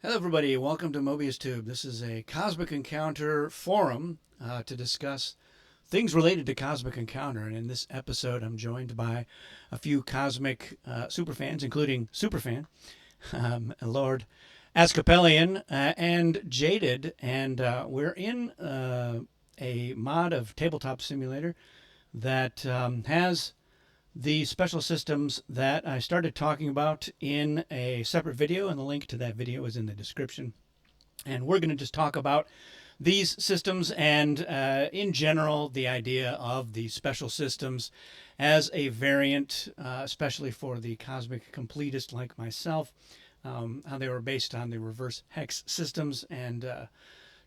Hello, everybody. Welcome to MobiusTube. This is a Cosmic Encounter forum to discuss things related to Cosmic Encounter. And in this episode, I'm joined by a few Cosmic superfans, including Superfan, Lord Ascapellian, and Jaded. And we're in a mod of Tabletop Simulator that has the special systems that I started talking about in a separate video, and the link to that video is in the description. And we're going to just talk about these systems and, in general, the idea of the special systems as a variant, especially for the cosmic completist like myself, how they were based on the reverse hex systems and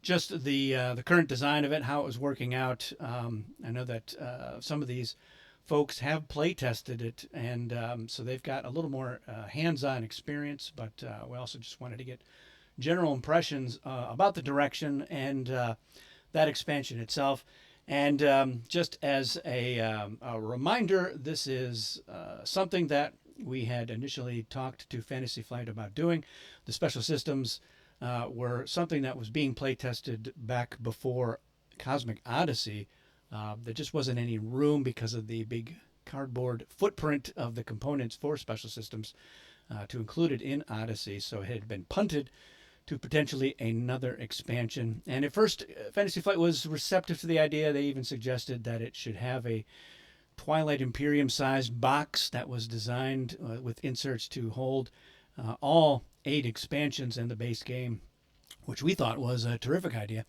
just the current design of it, how it was working out. I know that some of these folks have play tested it, and so they've got a little more hands-on experience, but we also just wanted to get general impressions about the direction and that expansion itself. And just as a reminder, this is something that we had initially talked to Fantasy Flight about doing. The special systems were something that was being play tested back before Cosmic Odyssey. There just wasn't any room because of the big cardboard footprint of the components for special systems to include it in Odyssey. So it had been punted to potentially another expansion. And at first, Fantasy Flight was receptive to the idea. They even suggested that it should have a Twilight Imperium-sized box that was designed with inserts to hold all 8 expansions in the base game, which we thought was a terrific idea.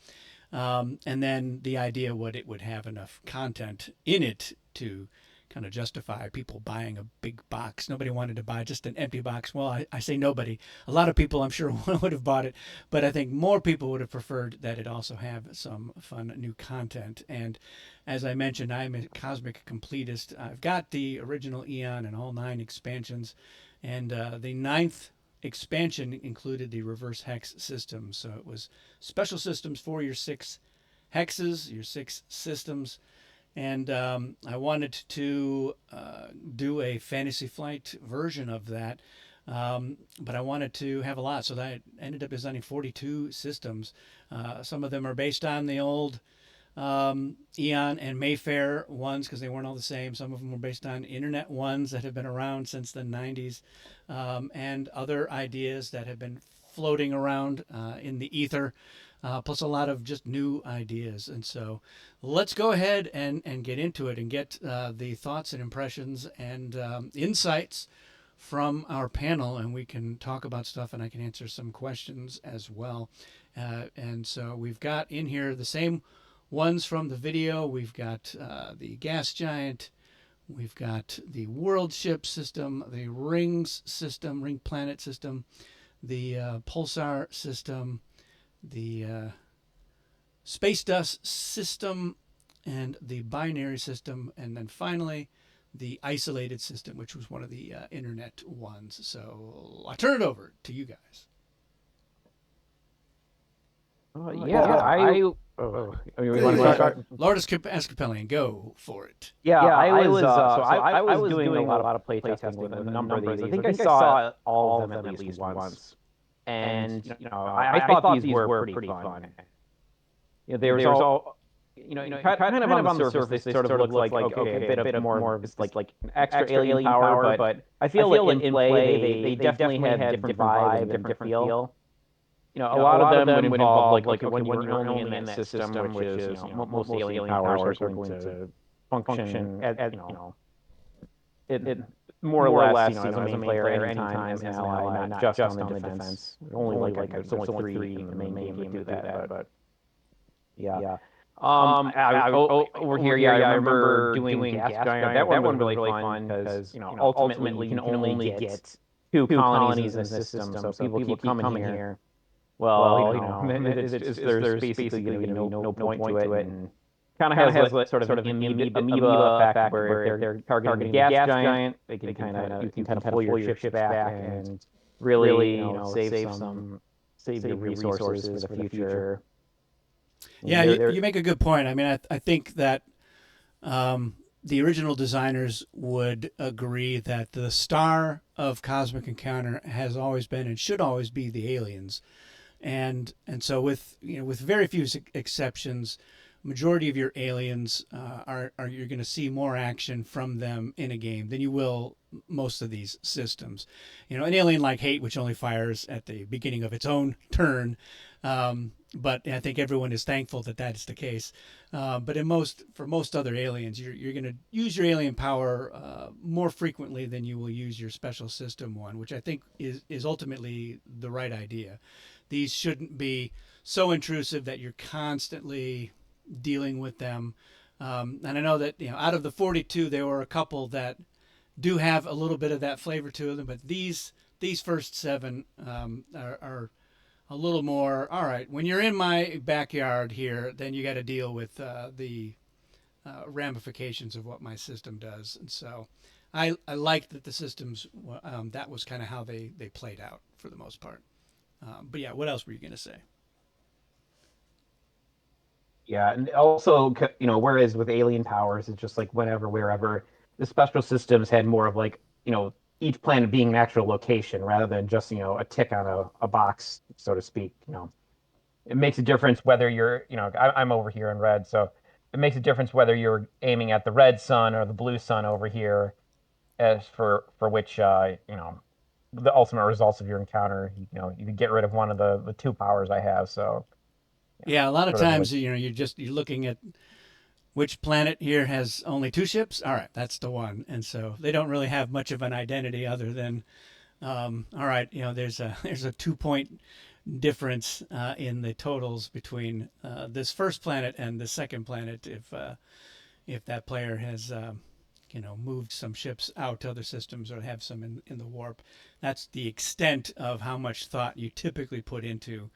And then the idea what it would have enough content in it to kind of justify people buying a big box. Nobody wanted to buy just an empty box. Well, I say nobody. A lot of people, I'm sure, would have bought it, but I think more people would have preferred that it also have some fun new content. And as I mentioned, I'm a cosmic completist. I've got the original Eon and all 9 expansions, and the 9th expansion included the reverse hex system. So it was special systems for your 6 hexes, your 6 systems. And I wanted to do a Fantasy Flight version of that. But I wanted to have a lot. So I ended up designing 42 systems. Some of them are based on the old Eon and Mayfair ones because they weren't all the same. Some of them were based on internet ones that have been around since the 90s, and other ideas that have been floating around in the ether, plus a lot of just new ideas. And so let's go ahead and get into it and get the thoughts and impressions and insights from our panel, and we can talk about stuff and I can answer some questions as well. And so we've got in here the same ones from the video. We've got the gas giant, we've got the world ship system, the rings system, ring planet system, the pulsar system, the space dust system, and the binary system, and then finally the isolated system, which was one of the internet ones. So I turn it over to you guys. You want to start? Lord Ascapellian, go for it. I was doing a lot of play testing with a number of these. I think I saw all of them at least once, and I thought these were pretty fun. There was all kind of on the surface they sort of look like okay, a bit more of just like extra alien power, but I feel like in play they definitely had different vibe and different feel. A lot of them would involve like when you're only in that system, which is most alien powers are going to function as it more or less as a main player anytime as an ally, not just on the defense. Only there's only 3 in the main game would do that, but yeah. Over here, I remember doing Gas Giant. That one was really fun because ultimately you can only get 2 colonies in the system, so people keep coming here. Well, there's basically no point to it, and kind of has like sort of an amoeba effect where they're targeting a gas giant. They can kind of pull your ships back and really save your resources for the future. Yeah, you make a good point. I mean, I think that the original designers would agree that the star of Cosmic Encounter has always been and should always be the aliens. And so with with very few exceptions, majority of your aliens are you're going to see more action from them in a game than you will most of these systems. An alien like Hate, which only fires at the beginning of its own turn, but I think everyone is thankful that that is the case. But for most other aliens, you're going to use your alien power more frequently than you will use your special system one, which I think is ultimately the right idea. These shouldn't be so intrusive that you're constantly dealing with them. And I know that out of the 42, there were a couple that do have a little bit of that flavor to them, but these first 7 are a little more. All right, when you're in my backyard here, then you got to deal with the ramifications of what my system does. And so I liked that the systems that was kind of how they played out for the most part. But yeah, what else were you going to say? Yeah, and also, whereas with alien powers, it's just like whenever, wherever, the special systems had more of like, each planet being an actual location rather than just, a tick on a box, so to speak. It makes a difference whether you're, I'm over here in red, so it makes a difference whether you're aiming at the red sun or the blue sun over here, as for which, the ultimate results of your encounter. You can get rid of one of the 2 powers I have, so Yeah, a lot of sort of times like, you're looking at which planet here has only 2 ships. All right, that's the one. And so they don't really have much of an identity other than all right, there's a 2 point difference in the totals between this first planet and the second planet if that player has moved some ships out to other systems or have some in the warp. That's the extent of how much thought you typically put into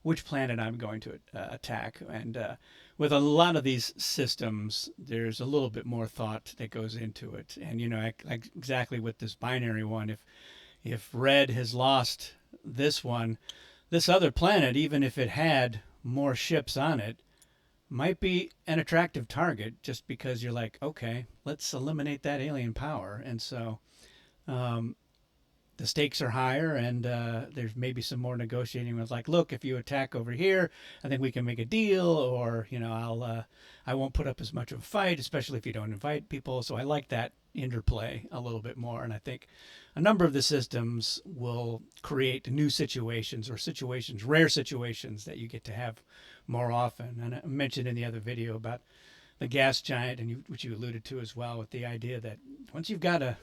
which planet I'm going to attack. And with a lot of these systems, there's a little bit more thought that goes into it. And like exactly with this binary one, if red has lost this one, this other planet, even if it had more ships on it, might be an attractive target just because you're like, okay, let's eliminate that alien power. And so um, the stakes are higher, and there's maybe some more negotiating with like, look, if you attack over here, I think we can make a deal, or I won't put up as much of a fight, especially if you don't invite people. So I like that interplay a little bit more, and I think a number of the systems will create new situations or situations, rare situations that you get to have more often. And I mentioned in the other video about the gas giant, and which you alluded to as well, with the idea that once you've got a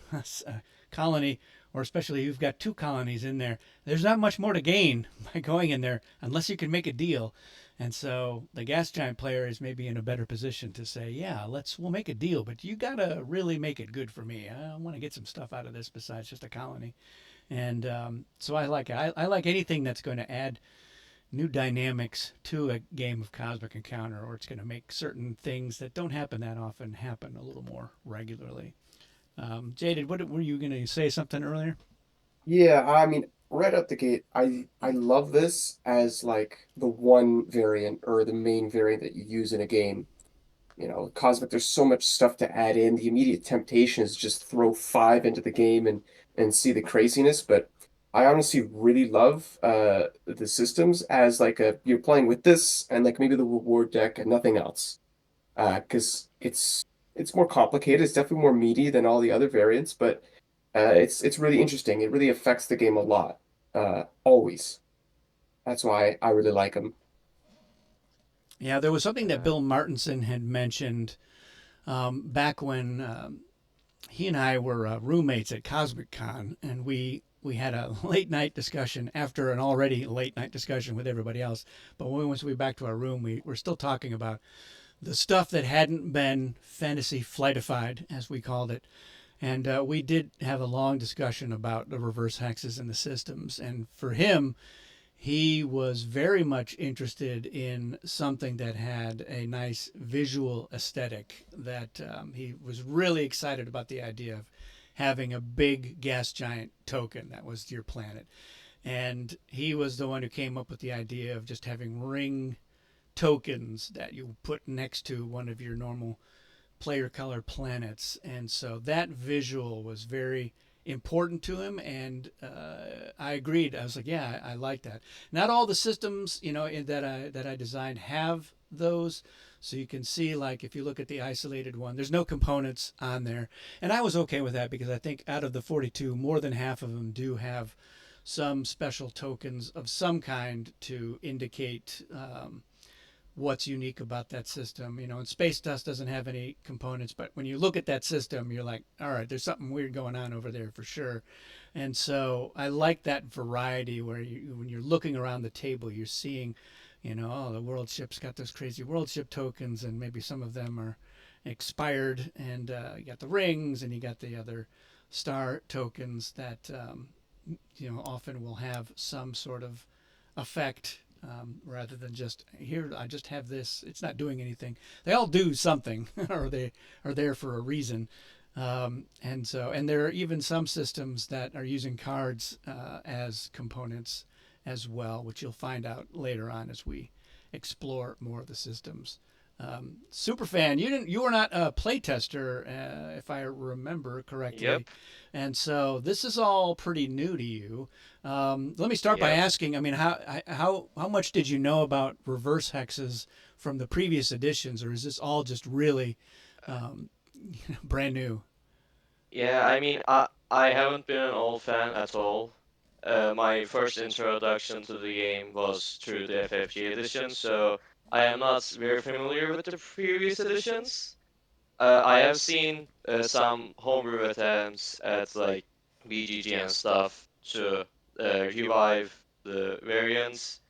colony, or especially you've got 2 colonies in there, there's not much more to gain by going in there unless you can make a deal. And so the gas giant player is maybe in a better position to say, yeah, we'll make a deal, but you gotta really make it good for me. I want to get some stuff out of this besides just a colony. And so I like it. I like anything that's going to add new dynamics to a game of Cosmic Encounter, or it's going to make certain things that don't happen that often happen a little more regularly. Jaded, what were you going to say something earlier? Yeah, I mean, right out the gate, I love this as like the one variant or the main variant that you use in a game. Cosmic, there's so much stuff to add in. The immediate temptation is just throw 5 into the game and see the craziness. But I honestly really love the systems as like you're playing with this and like maybe the reward deck and nothing else. Because it's more complicated. It's definitely more meaty than all the other variants, but it's really interesting. It really affects the game a lot. Always. That's why I really like them. Yeah, there was something that uh, Bill Martinson had mentioned back when he and I were roommates at Cosmic Con, and we had a late night discussion after an already late night discussion with everybody else. But once we went back to our room, we were still talking about the stuff that hadn't been fantasy flightified, as we called it. And we did have a long discussion about the reverse hexes and the systems. And for him, he was very much interested in something that had a nice visual aesthetic, that he was really excited about the idea of having a big gas giant token that was your planet. And he was the one who came up with the idea of just having ring tokens that you put next to one of your normal player color planets, and so that visual was very important to him, and I agreed. I was like, yeah, I like that. Not all the systems, that I designed have those. So you can see, like, if you look at the isolated one, there's no components on there, and I was okay with that because I think out of the 42, more than half of them do have some special tokens of some kind to indicate what's unique about that system. And Space Dust doesn't have any components, but when you look at that system, you're like, all right, there's something weird going on over there for sure. And so I like that variety where when you're looking around the table, you're seeing, oh, the world ship's got those crazy world ship tokens, and maybe some of them are expired, and you got the rings, and you got the other star tokens that often will have some sort of effect, rather than just here. I just have this. It's not doing anything. They all do something, or they are there for a reason. And there are even some systems that are using cards as components as well, which you'll find out later on as we explore more of the systems. Superfan, you were not a playtester, if I remember correctly. Yep. And so this is all pretty new to you. Let me start by asking, I mean, how much did you know about reverse hexes from the previous editions, or is this all just really brand new? Yeah, I mean, I haven't been an old fan at all. My first introduction to the game was through the FFG edition, so I am not very familiar with the previous editions. I have seen some homebrew attempts at like BGG and stuff to revive the variants.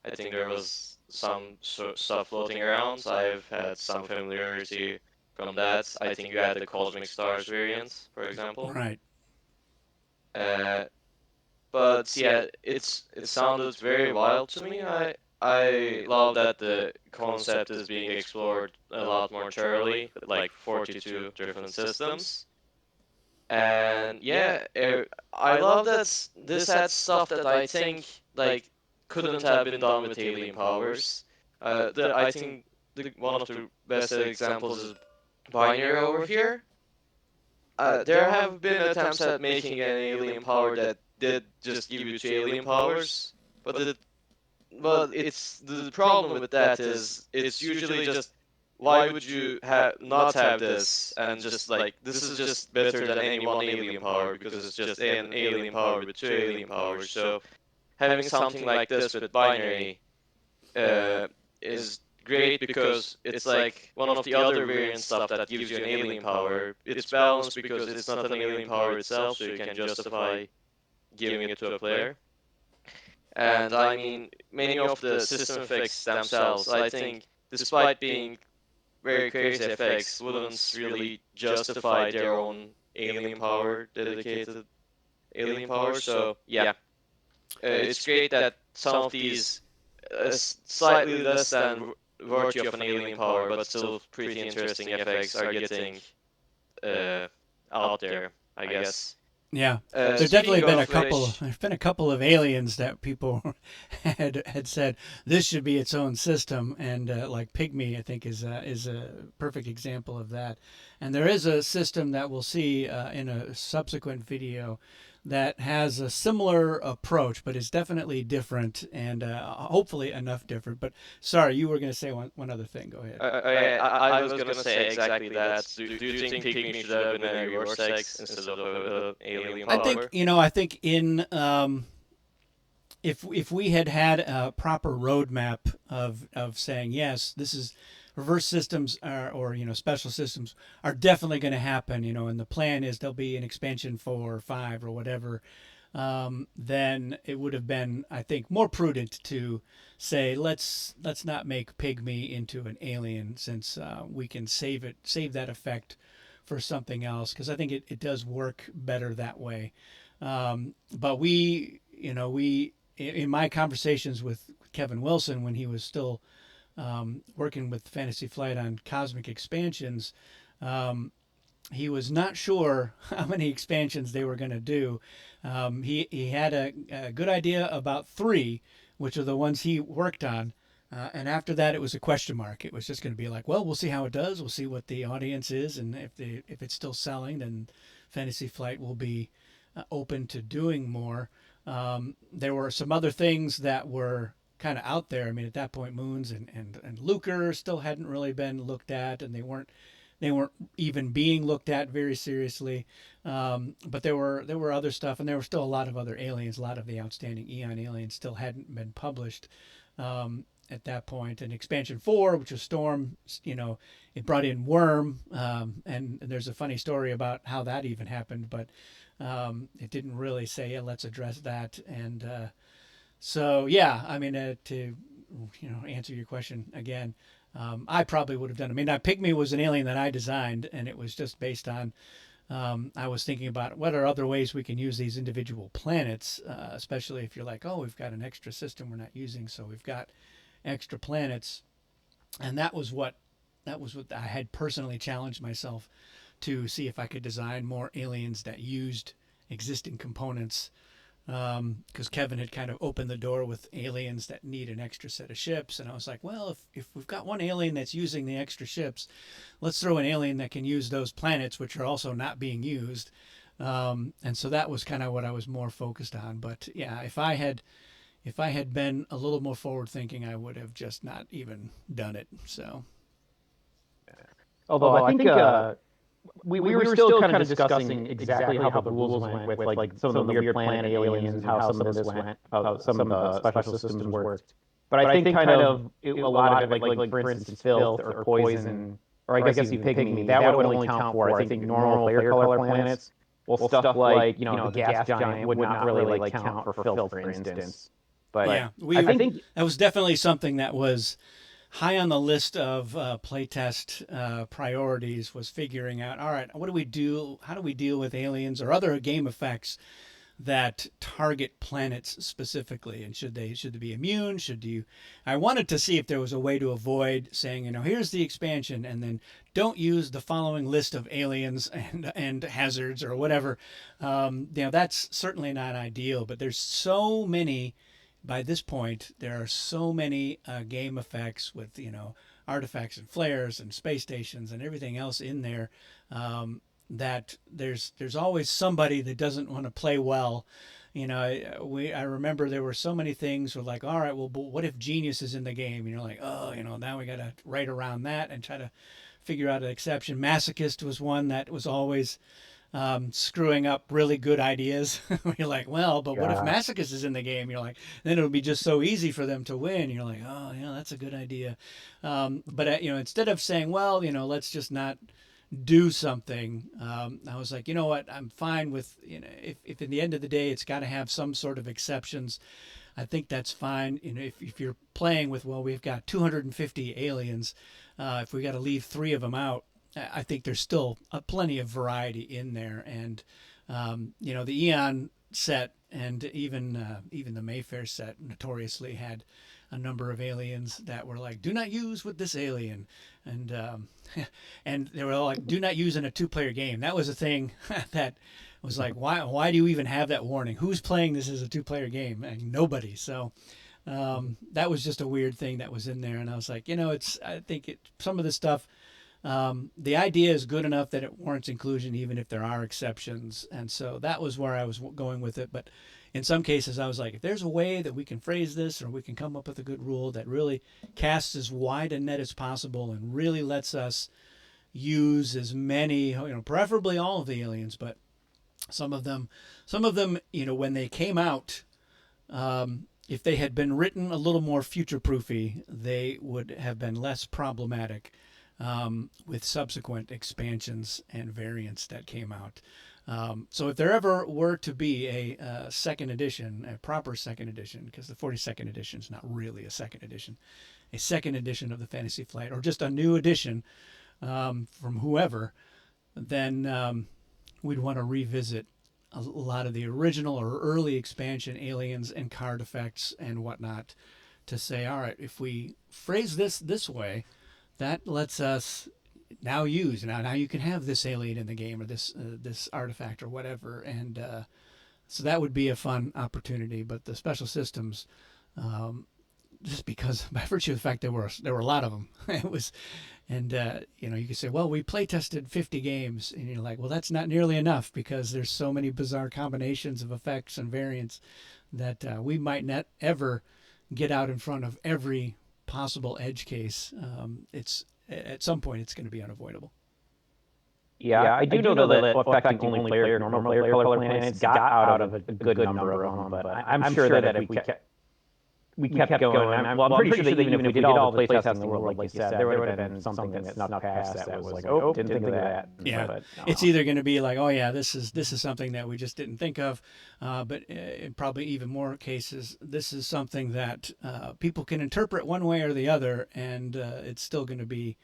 I think there was some stuff floating around, so I've had some familiarity from that. I think you had the Cosmic Stars variant, for example. Right. Uh, but yeah, it sounded very wild to me. I love that the concept is being explored a lot more thoroughly, with like 42 different systems. And yeah, I love that this had stuff that I think like couldn't have been done with alien powers. I think one of the best examples is binary over here. There have been attempts at making an alien power that did just give you two alien powers, but it's the problem with that is it's usually just why would you not have this and just like this is just better than any one alien power because it's just an alien power with two alien powers. So having something like this with binary uh, is great because it's like one of the other variant stuff that gives you an alien power. It's balanced because it's not an alien power itself, so you can justify giving it to a player. And I mean, many of the system effects themselves, I think, despite being very crazy effects, wouldn't really justify their own alien power, dedicated alien power. So yeah, it's great that some of these slightly less than worthy of an alien power, but still pretty interesting effects are getting uh, out there, I guess. Yeah, there's definitely Speaking been a of couple. which, There's been a couple of aliens that people had said this should be its own system, and like Pygmy, I think is a perfect example of that. And there is a system that we'll see in a subsequent video that has a similar approach, but is definitely different, and hopefully enough different. But sorry, you were going to say one other thing. Go ahead. I was gonna say exactly that. Do you think Pygmy should have been a reverse sex instead of an alien I power? think in if we had a proper roadmap of saying yes, this is reverse systems are, or special systems are definitely going to happen, and the plan is there'll be an expansion 4 or 5 or whatever, then it would have been, I think, more prudent to say let's not make Pygmy into an alien, since we can save that effect for something else, because I think it does work better that way. But we in my conversations with Kevin Wilson when he was still working with Fantasy Flight on cosmic expansions, he was not sure how many expansions they were going to do. He had a good idea about 3, which are the ones he worked on. And after that, it was a question mark. It was just going to be like, well, we'll see how it does. We'll see what the audience is, and if it's still selling, then Fantasy Flight will be open to doing more. There were some other things that were kind of out there. I mean, at that point, Moons and Lucre still hadn't really been looked at, and they weren't even being looked at very seriously. But there were other stuff, and there were still a lot of other aliens. A lot of the outstanding Eon aliens still hadn't been published at that point. And Expansion 4, which was Storm, it brought in Worm, and there's a funny story about how that even happened, but it didn't really say, yeah, let's address that. And so, yeah, I mean, to answer your question again, I probably would have done it. I mean, Pygmy was an alien that I designed, and it was just based on, I was thinking about what are other ways we can use these individual planets, especially if you're like, oh, we've got an extra system we're not using, so we've got extra planets. And that was what I had personally challenged myself to see if I could design more aliens that used existing components, because Kevin had kind of opened the door with aliens that need an extra set of ships, and I was like, well, if we've got one alien that's using the extra ships, let's throw an alien that can use those planets, which are also not being used. And so that was kind of what I was more focused on. But yeah, if I had been a little more forward thinking, I would have just not even done it. So, although I think we were still kind of discussing exactly how the rules went with like some of the weird planet aliens and how some of this went, how some of the special systems worked. But I think kind of a lot of it, like for instance, filth or poison, or I guess you Pygmy, that would only count for I think normal player color planets. Well, stuff like the gas giant would not really like count for filth, for instance. But yeah, I think that was definitely something that was high on the list of playtest priorities, was figuring out, all right, what do we do? How do we deal with aliens or other game effects that target planets specifically? And should they be immune? I wanted to see if there was a way to avoid saying, here's the expansion, and then don't use the following list of aliens and hazards or whatever. That's certainly not ideal, but there's so many. By this point, there are so many game effects with, artifacts and flares and space stations and everything else in there, that there's always somebody that doesn't want to play well. I remember there were so many things where like, all right, well, but what if Genius is in the game? Like, oh, now we got to write around that and try to figure out an exception. Masochist was one that was always screwing up really good ideas. You're like, well, but what if Masochist is in the game? You're like, then it'll be just so easy for them to win. You're like, oh, that's a good idea. But instead of saying, well, let's just not do something, I was like, you know what, I'm fine with, if in the end of the day it's got to have some sort of exceptions, I think that's fine. If you're playing with, well, we've got 250 aliens, if we got to leave 3 of them out, I think there's still plenty of variety in there. And, the Eon set and even the Mayfair set notoriously had a number of aliens that were like, do not use with this alien. And and they were all like, do not use in a 2-player game. That was a thing that was like, why do you even have that warning? Who's playing this as a 2-player game? And nobody. So that was just a weird thing that was in there. And I was like, I think some of this stuff, the idea is good enough that it warrants inclusion, even if there are exceptions. And so that was where I was going with it. But in some cases, I was like, if there's a way that we can phrase this, or we can come up with a good rule that really casts as wide a net as possible and really lets us use as many, preferably all of the aliens, but some of them, when they came out, if they had been written a little more future-proofy, they would have been less problematic with subsequent expansions and variants that came out. So if there ever were to be a second edition, a proper second edition, because the 42nd edition is not really a second edition, a second edition of the Fantasy Flight, or just a new edition from whoever, then we'd want to revisit a lot of the original or early expansion aliens and card effects and whatnot to say, all right, if we phrase this way, that lets us now use, now you can have this alien in the game, or this artifact or whatever. And so that would be a fun opportunity. But the special systems, just because by virtue of the fact there were a lot of them. It was, and you could say, well, we play tested 50 games, and you're like, well, that's not nearly enough because there's so many bizarre combinations of effects and variants that we might not ever get out in front of every possible edge case. It's at some point it's going to be unavoidable. Yeah, I do know that affecting only normal player color planets got out of a good number of them, but I'm sure that if we kept going, I'm pretty sure that even if we did all the playtesting in the world, like you said, there would have been something that snuck past that was like, oh, didn't think of that. Yeah, but, no. It's either going to be like, oh yeah, this is something that we just didn't think of, but in probably even more cases, this is something that people can interpret one way or the other, and it's still going to be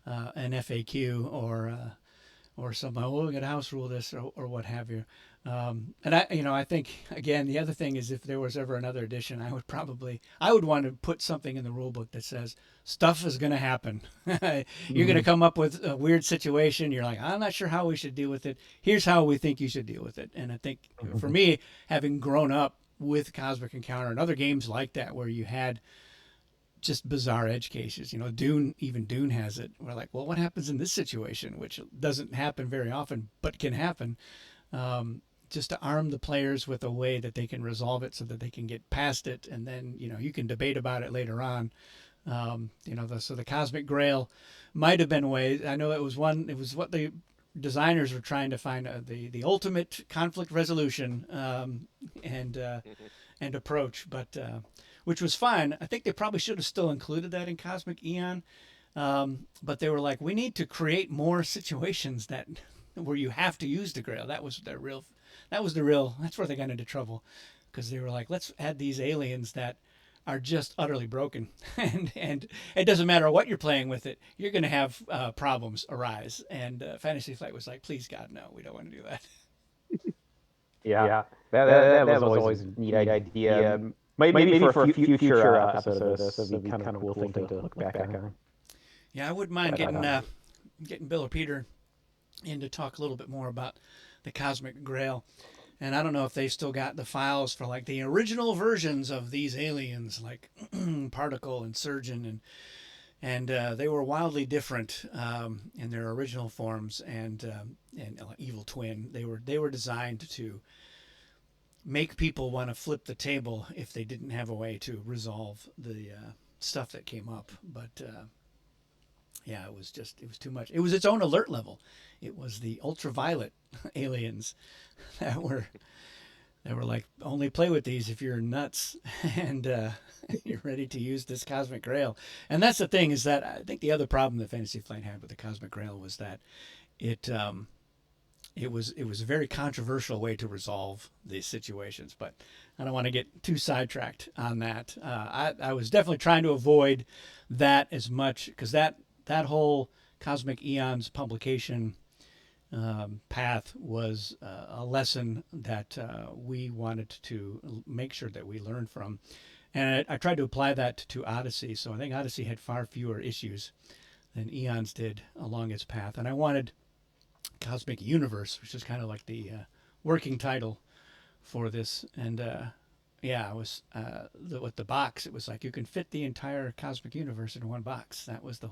an FAQ or something. Oh, we got to house rule this or what have you. And I think again, the other thing is if there was ever another edition, I would want to put something in the rule book that says stuff is going to happen. You're going to come up with a weird situation. You're like, I'm not sure how we should deal with it. Here's how we think you should deal with it. And I think for me, having grown up with Cosmic Encounter and other games like that, where you had just bizarre edge cases, Dune has it. We're like, well, what happens in this situation, which doesn't happen very often, but can happen. Just to arm the players with a way that they can resolve it so that they can get past it. And then, you can debate about it later on. So the Cosmic Grail might have been ways. I know it was what the designers were trying to find the ultimate conflict resolution, and approach, but which was fine. I think they probably should have still included that in Cosmic Eon. But they were like, we need to create more situations where you have to use the Grail. That's where they got into trouble, because they were like, let's add these aliens that are just utterly broken, and it doesn't matter what you're playing with it, you're going to have problems arise. And Fantasy Flight was like, please God, no, we don't want to do that. Yeah, that was always a neat idea. Maybe for a future episode of this, it'd be kind of a cool thing to look back on. Yeah, I wouldn't mind getting Bill or Peter in to talk a little bit more about the Cosmic Grail. And I don't know if they still got the files for like the original versions of these aliens, like Particle and Surgeon, and they were wildly different in their original forms, and Evil Twin. They were designed to make people want to flip the table if they didn't have a way to resolve the stuff that came up. But yeah, it was too much. It was its own alert level. It was the ultraviolet aliens that were like, only play with these if you're nuts and you're ready to use this Cosmic Grail. And that's the thing, is that I think the other problem that Fantasy Flight had with the Cosmic Grail was that it was a very controversial way to resolve these situations. But I don't want to get too sidetracked on that. I was definitely trying to avoid that as much, because that whole Cosmic Eons publication path was a lesson that we wanted to make sure that we learned from. And I tried to apply that to Odyssey. So I think Odyssey had far fewer issues than Eons did along its path. And I wanted Cosmic Universe, which is kind of like the working title for this. And yeah, it was with the box, it was like you can fit the entire Cosmic Universe in one box. That was the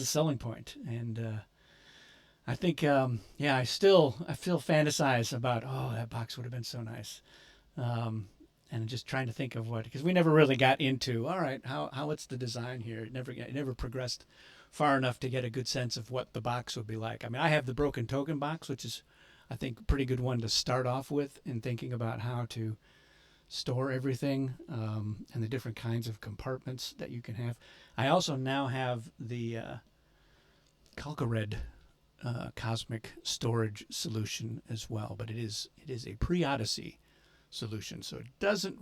selling point. And I think, I still fantasize about, that box would have been so nice. And just trying to think of because we never really got into, all right, how it's the design here. It never progressed far enough to get a good sense of what the box would be like. I mean, I have the Broken Token box, which is, I think, a pretty good one to start off with in thinking about how to store everything, and the different kinds of compartments that you can have. I also now have the Calcared Cosmic Storage solution as well, but it is a pre-Odyssey solution, so it doesn't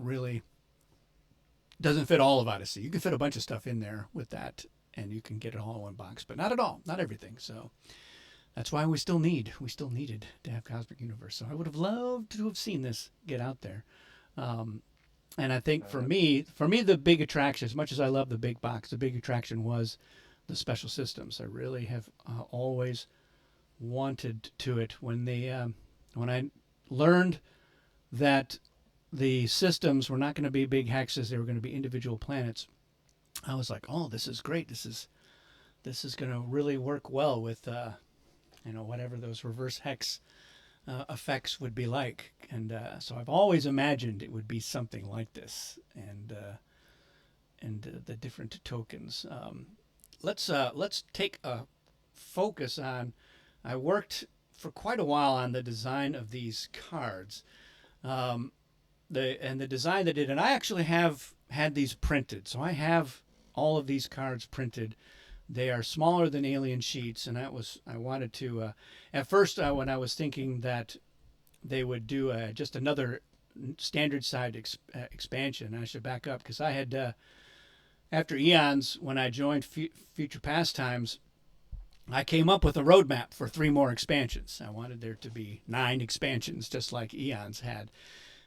fit all of Odyssey. You can fit a bunch of stuff in there with that, and you can get it all in one box, but not at all, not everything. So that's why we still needed to have Cosmic Universe. So I would have loved to have seen this get out there. And I think for me, the big attraction, as much as I love the big box, the big attraction was the special systems. I really have always wanted to it. When I learned that the systems were not going to be big hexes; they were going to be individual planets. I was like, "Oh, this is great! This is going to really work well with whatever those reverse hex effects would be like." And so I've always imagined it would be something like this, and the different tokens. Let's take a focus on. I worked for quite a while on the design of these cards, the design that did, and I actually have had these printed. So I have all of these cards printed. They are smaller than alien sheets, and I wanted to. At first, when I was thinking that they would do just another standard side expansion, I should back up because I had after Eons, when I joined Future Pastimes, I came up with a roadmap for 3 more expansions. I wanted there to be 9 expansions, just like Eons had.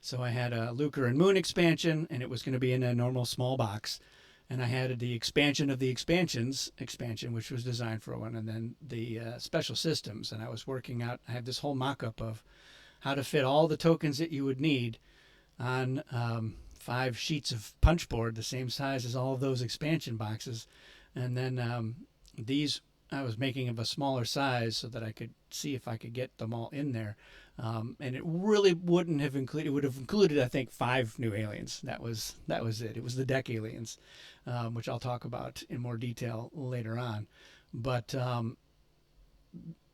So I had a Lucre and Moon expansion, and it was going to be in a normal small box. And I had the expansion of the expansions expansion, which was designed for one, and then the special systems. And I was working out, I had this whole mock-up of how to fit all the tokens that you would need on 5 sheets of punch board, the same size as all of those expansion boxes. And then these I was making of a smaller size so that I could see if I could get them all in there. And it really wouldn't have included, it would have included, I think, 5 new aliens. That was it. It was the deck aliens, which I'll talk about in more detail later on. But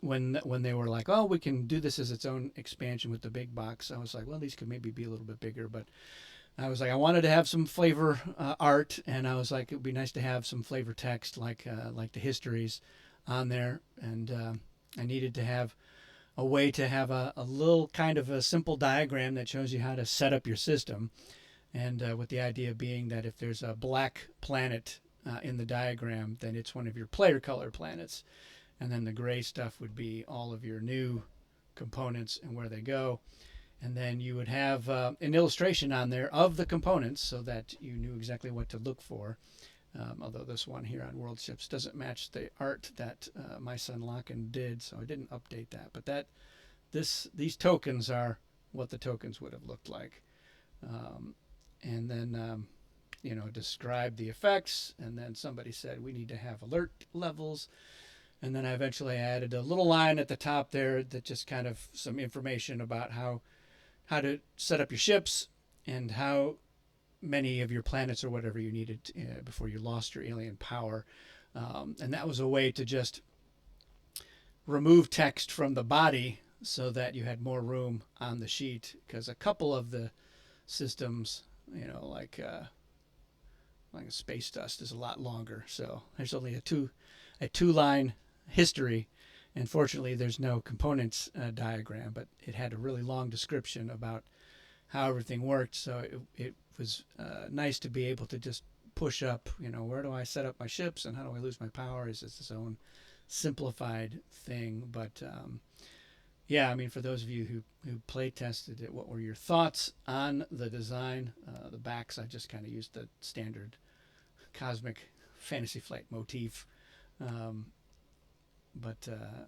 when they were like, oh, we can do this as its own expansion with the big box, I was like, well, these could maybe be a little bit bigger. But I was like, I wanted to have some flavor art, and I was like, it would be nice to have some flavor text like the histories on there, and I needed to have a way to have a little kind of a simple diagram that shows you how to set up your system, and with the idea being that if there's a black planet in the diagram, then it's one of your player color planets, and then the gray stuff would be all of your new components and where they go. And then you would have an illustration on there of the components so that you knew exactly what to look for. Although this one here on World Ships doesn't match the art that my son Locken did, so I didn't update that. But these tokens are what the tokens would have looked like. And then, describe the effects. And then somebody said we need to have alert levels. And then I eventually added a little line at the top there that just kind of some information about how to set up your ships and how many of your planets or whatever you needed before you lost your alien power. And that was a way to just remove text from the body so that you had more room on the sheet, because a couple of the systems, like Space Dust is a lot longer. So there's only a two line history. And fortunately, there's no components diagram, but it had a really long description about how everything worked. So it was nice to be able to just push up, where do I set up my ships and how do I lose my power? Is its own simplified thing. But yeah, I mean, for those of you who play tested it, what were your thoughts on the design? The backs, I just kind of used the standard cosmic Fantasy Flight motif.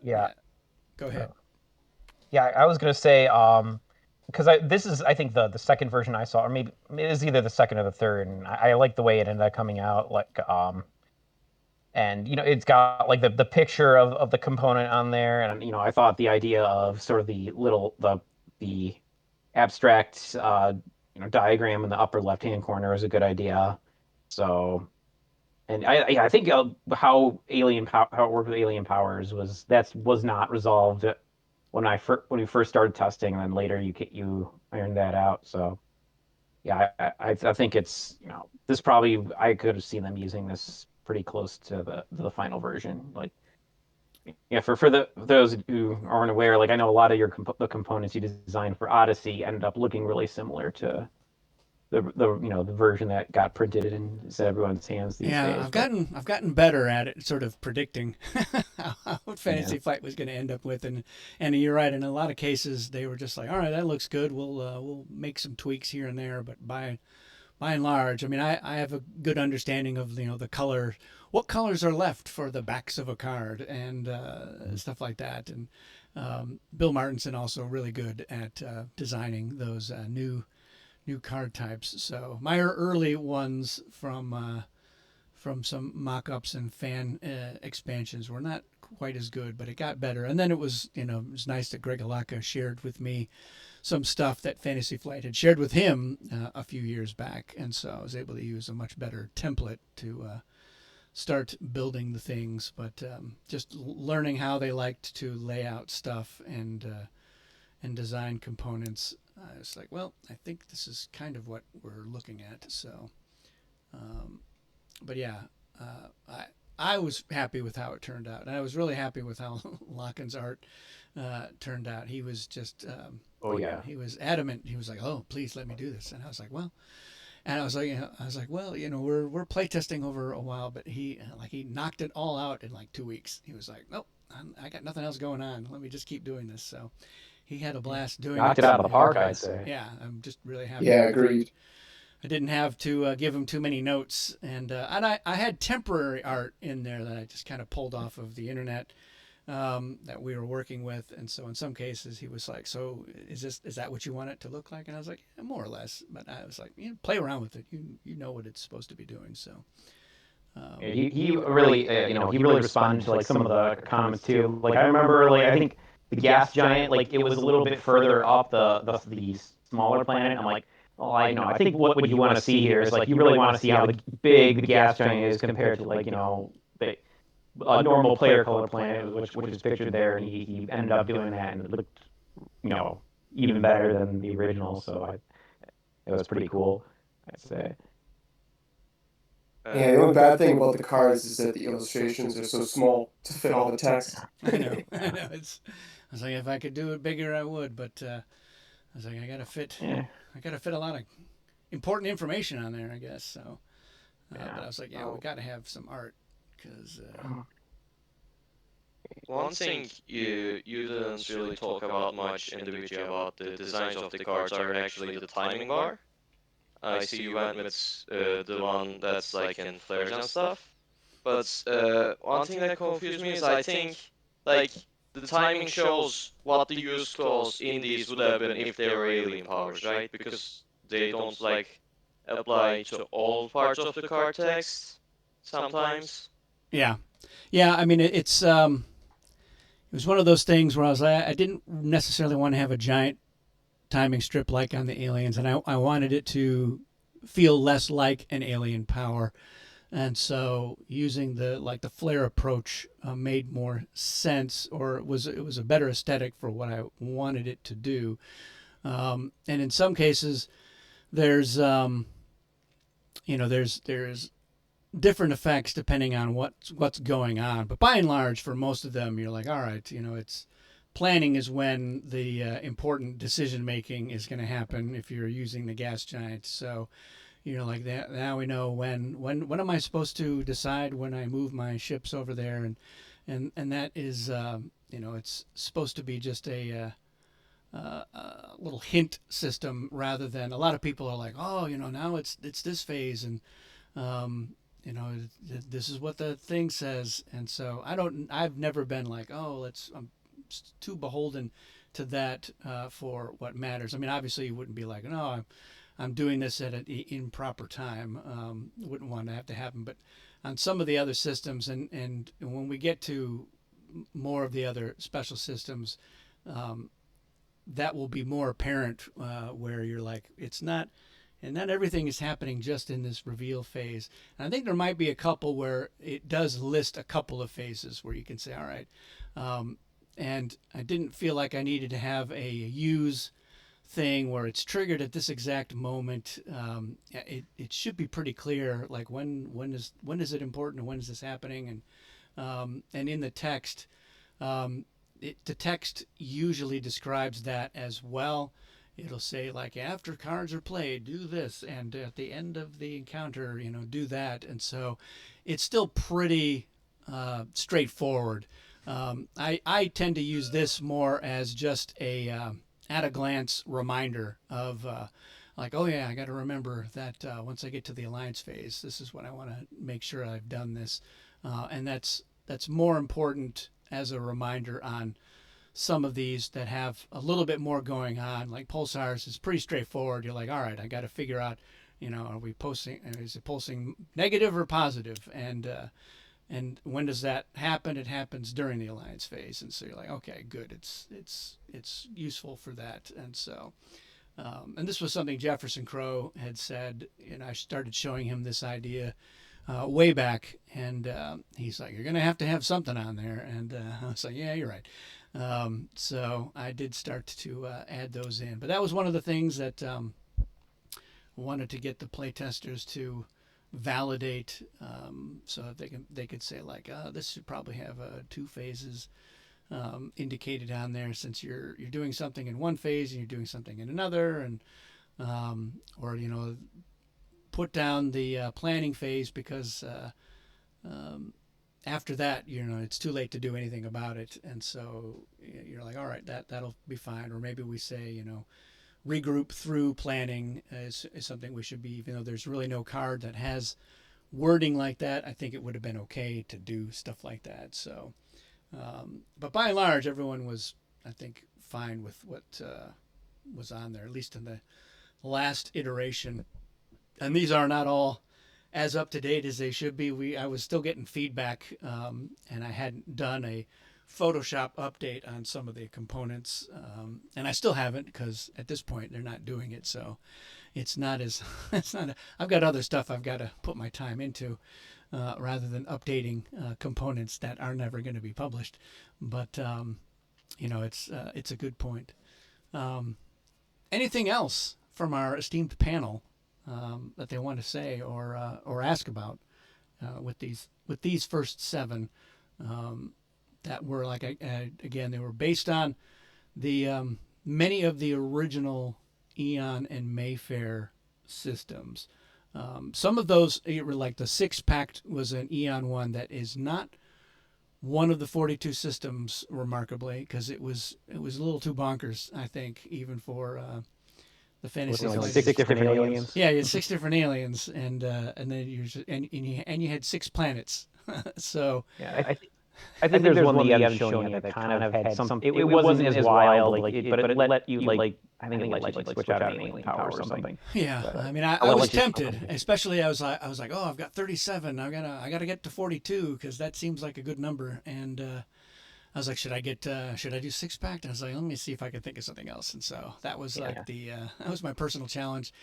Yeah, go ahead. Yeah, I was gonna say, because this is, I think, the second version I saw, or maybe it was either the second or the third, and I like the way it ended up coming out, like, and it's got like the picture of the component on there, and I thought the idea of sort of the abstract diagram in the upper left hand corner is a good idea. So. And I think how it worked with alien powers was not resolved when we first started testing, and then later you ironed that out. So yeah, I think it's this probably I could have seen them using this pretty close to the final version. Like for those who aren't aware, like I know a lot of the components you designed for Odyssey ended up looking really similar to the version that got printed and is in everyone's hands these days. Yeah, I've gotten better at it, sort of predicting what Fantasy Flight was going to end up with, and you're right. In a lot of cases, they were just like, all right, that looks good. We'll make some tweaks here and there, but by and large, I mean, I have a good understanding of the color, what colors are left for the backs of a card, and stuff like that. And Bill Martinson also really good at designing those new new card types. So my early ones from some mock-ups and fan expansions were not quite as good, but it got better. And then it was nice that Greg Alaka shared with me some stuff that Fantasy Flight had shared with him a few years back, and so I was able to use a much better template to start building the things. But just learning how they liked to lay out stuff and design components, I was like, well, I think this is kind of what we're looking at. So, but yeah, I was happy with how it turned out, and I was really happy with how Locken's art turned out. He was just he was adamant. He was like, "Oh, please let me do this," and I was like, "Well," and I was like, "Well, we're playtesting over a while," but he knocked it all out in like 2 weeks. He was like, "Nope, I got nothing else going on. Let me just keep doing this." So he had a blast doing it. Knocked it out of the park, I'd say. Yeah, I'm just really happy. Yeah, agreed. I didn't have to give him too many notes, and I had temporary art in there that I just kind of pulled off of the internet that we were working with, and so in some cases he was like, "So is that what you want it to look like?" And I was like, yeah, "More or less," but I was like, "Play around with it. You know what it's supposed to be doing." So he really he really responded to like some of the comments too. Like I remember I think the gas giant, like it was a little bit further up the smaller planet. I'm like, oh, I think what would you want to see here is like you really want to see how big the gas giant is compared to like a normal player color planet, which is pictured there, and he ended up doing that, and it looked even better than the original. So it was pretty cool, I'd say. Yeah, the only bad thing about the cards is that the illustrations are so small to fit all the text. I know. I was like, if I could do it bigger, I would, but I was like, I gotta fit a lot of important information on there, I guess. So, but I was like, we gotta have some art because. One thing you didn't really talk about much in the video about the designs of the cards are actually the timing bar. I see you went with the one that's like in flares and stuff. But one thing that confused me is I think like the timing shows what the use clause in these would have been if they were alien powers, right? Because they don't like apply to all parts of the card text sometimes. Yeah. I mean, it was one of those things where I was like, I didn't necessarily want to have a giant timing strip like on the aliens, and I wanted it to feel less like an alien power, and so using the flare approach made more sense, or it was a better aesthetic for what I wanted it to do. And in some cases, there's there's different effects depending on what's going on, but by and large, for most of them, you're like, all right, it's planning is when the important decision making is going to happen if you're using the gas giant. So like that, now we know when am I supposed to decide when I move my ships over there, and that is it's supposed to be just a little hint system rather than a lot of people are like, oh, now it's this phase, and this is what the thing says. And so I've never been like, oh, I'm too beholden to that for what matters. I mean, obviously you wouldn't be like, no, I'm doing this at an improper time. Wouldn't want to have to happen. But on some of the other systems, and when we get to more of the other special systems, that will be more apparent where you're like, it's not, and not everything is happening just in this reveal phase. And I think there might be a couple where it does list a couple of phases where you can say, all right. And I didn't feel like I needed to have a use thing where it's triggered at this exact moment. It should be pretty clear, like when is it important and when is this happening, and in the text, the text usually describes that as well. It'll say like after cards are played, do this, and at the end of the encounter, do that, and so it's still pretty straightforward. I tend to use this more as just a at a glance reminder of like, oh yeah, I got to remember that once I get to the alliance phase, this is what I want to make sure I've done this, and that's more important as a reminder on some of these that have a little bit more going on, like pulsars, is pretty straightforward. You're like, all right, I got to figure out, are we pulsing? Is it pulsing negative or positive? And when does that happen? It happens during the alliance phase, and so you're like, okay, good. It's useful for that, and so. And this was something Jefferson Crow had said, and I started showing him this idea way back, and he's like, "You're going to have something on there," and I was like, "Yeah, you're right." So I did start to add those in, but that was one of the things that wanted to get the playtesters to validate, so that they could say like, "This should probably have 2 phases." Indicated on there, since you're doing something in one phase and you're doing something in another, and or put down the planning phase, because after that it's too late to do anything about it, and so you're like, all right, that'll be fine. Or maybe we say regroup through planning is something we should be, even though there's really no card that has wording like that. I think it would have been okay to do stuff like that. So but by and large, everyone was, I think, fine with what was on there, at least in the last iteration. And these are not all as up to date as they should be. I was still getting feedback, and I hadn't done a Photoshop update on some of the components, and I still haven't, because at this point they're not doing it. So it's not as I've got other stuff I've got to put my time into. Rather than updating components that are never going to be published, but it's a good point. Anything else from our esteemed panel that they want to say or ask about with these first 7 that were like, again, they were based on the many of the original Eon and Mayfair systems. Some of those, like the 6 Pact was an Eon one that is not one of the 42 systems, remarkably, because it was a little too bonkers, I think, even for the fantasy. Like 6 different aliens. Yeah, you had 6 different aliens, and then you had 6 planets. So yeah, I think there's one that I'm showing you that kind of had some. It wasn't as wild, but it let you I think it let you switch out an alien power or something. Yeah, but, I mean, I was tempted, especially I was like, oh, I've got 37. I gotta get to 42, because that seems like a good number. And I was like, should I do 6 Pact? And I was like, let me see if I can think of something else. And so that was that was my personal challenge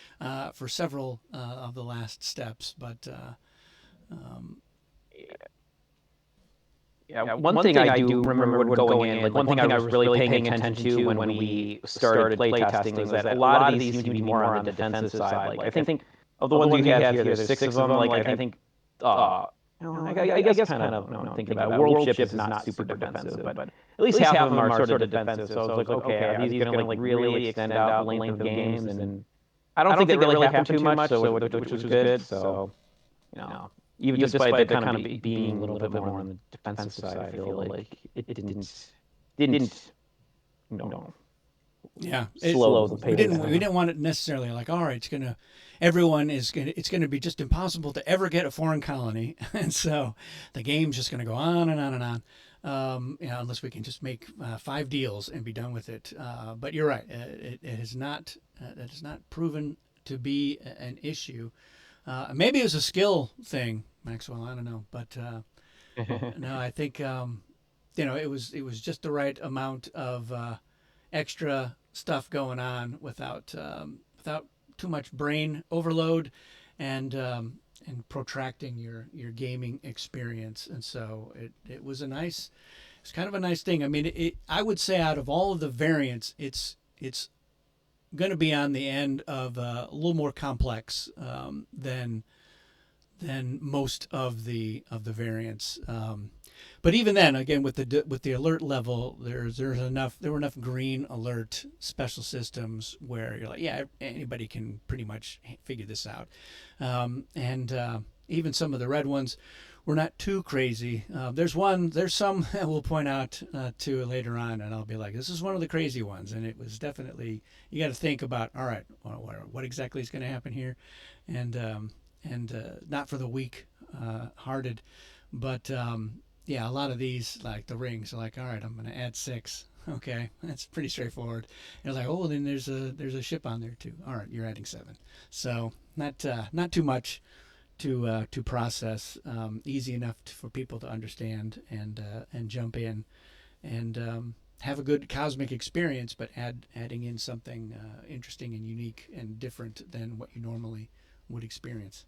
for several of the last steps. But yeah, one thing I do remember going in, like one thing I was really paying attention to when we started playtesting was that a lot of these seem to be more on the defensive side. Like I think of the ones you have here, there's 6 of them. Like I think, I guess kind of, I'm thinking about it, World Ship is not super defensive, but at least half of them are sort of defensive. So I was like, okay, are these going to like really extend out the length of games? And I don't think that really happened too much, which was good. So even despite the kind of being a little bit more on the defensive side, I feel like it didn't slow the pace. We didn't want it necessarily like, all right, it's gonna be just impossible to ever get a foreign colony, and so the game's just gonna go on and on and on, unless we can just make 5 deals and be done with it. But you're right, it has not proven to be an issue. Maybe it was a skill thing, Maxwell. I don't know, but no, I think it was just the right amount of extra stuff going on without too much brain overload and protracting your gaming experience. And so it was kind of a nice thing. I mean, I would say out of all of the variants, it's going to be on the end of a little more complex than most of the variants. But even then, again, with the alert level, there were enough green alert special systems where you're like, yeah, anybody can pretty much figure this out. And even some of the red ones were not too crazy. There's some that we'll point out to later on, and I'll be like, this is one of the crazy ones. And it was definitely, you got to think about, all right, what exactly is going to happen here, and not for the weak hearted, but yeah, a lot of these, like the rings, are like, all right, I'm going to add 6. Okay, that's pretty straightforward. And it's like, oh, then there's a ship on there too. All right, you're adding 7. So not too much to process. Easy enough for people to understand and jump in and have a good cosmic experience, but adding in something interesting and unique and different than what you normally would experience.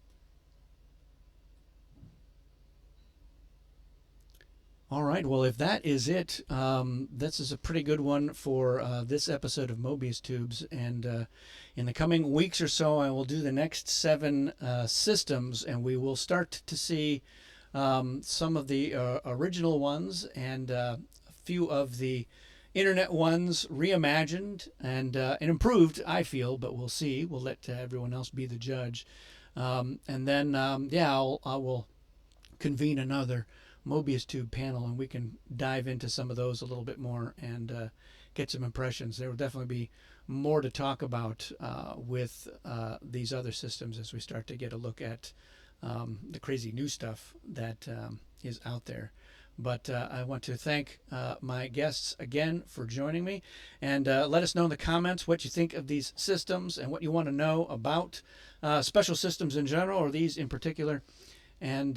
All right. Well, if that is it, this is a pretty good one for this episode of Mobius Tubes. And in the coming weeks or so, I will do the next 7 systems, and we will start to see some of the original ones and a few of the internet ones reimagined and improved, I feel, but we'll see. We'll let everyone else be the judge. And then, I will convene another MobiusTube panel, and we can dive into some of those a little bit more and get some impressions. There will definitely be more to talk about with these other systems as we start to get a look at the crazy new stuff that is out there. But I want to thank my guests again for joining me, and let us know in the comments what you think of these systems and what you want to know about special systems in general, or these in particular. And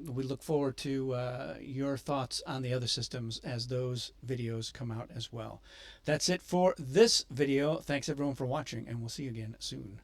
we look forward to your thoughts on the other systems as those videos come out as well. That's it for this video. Thanks everyone for watching, and we'll see you again soon.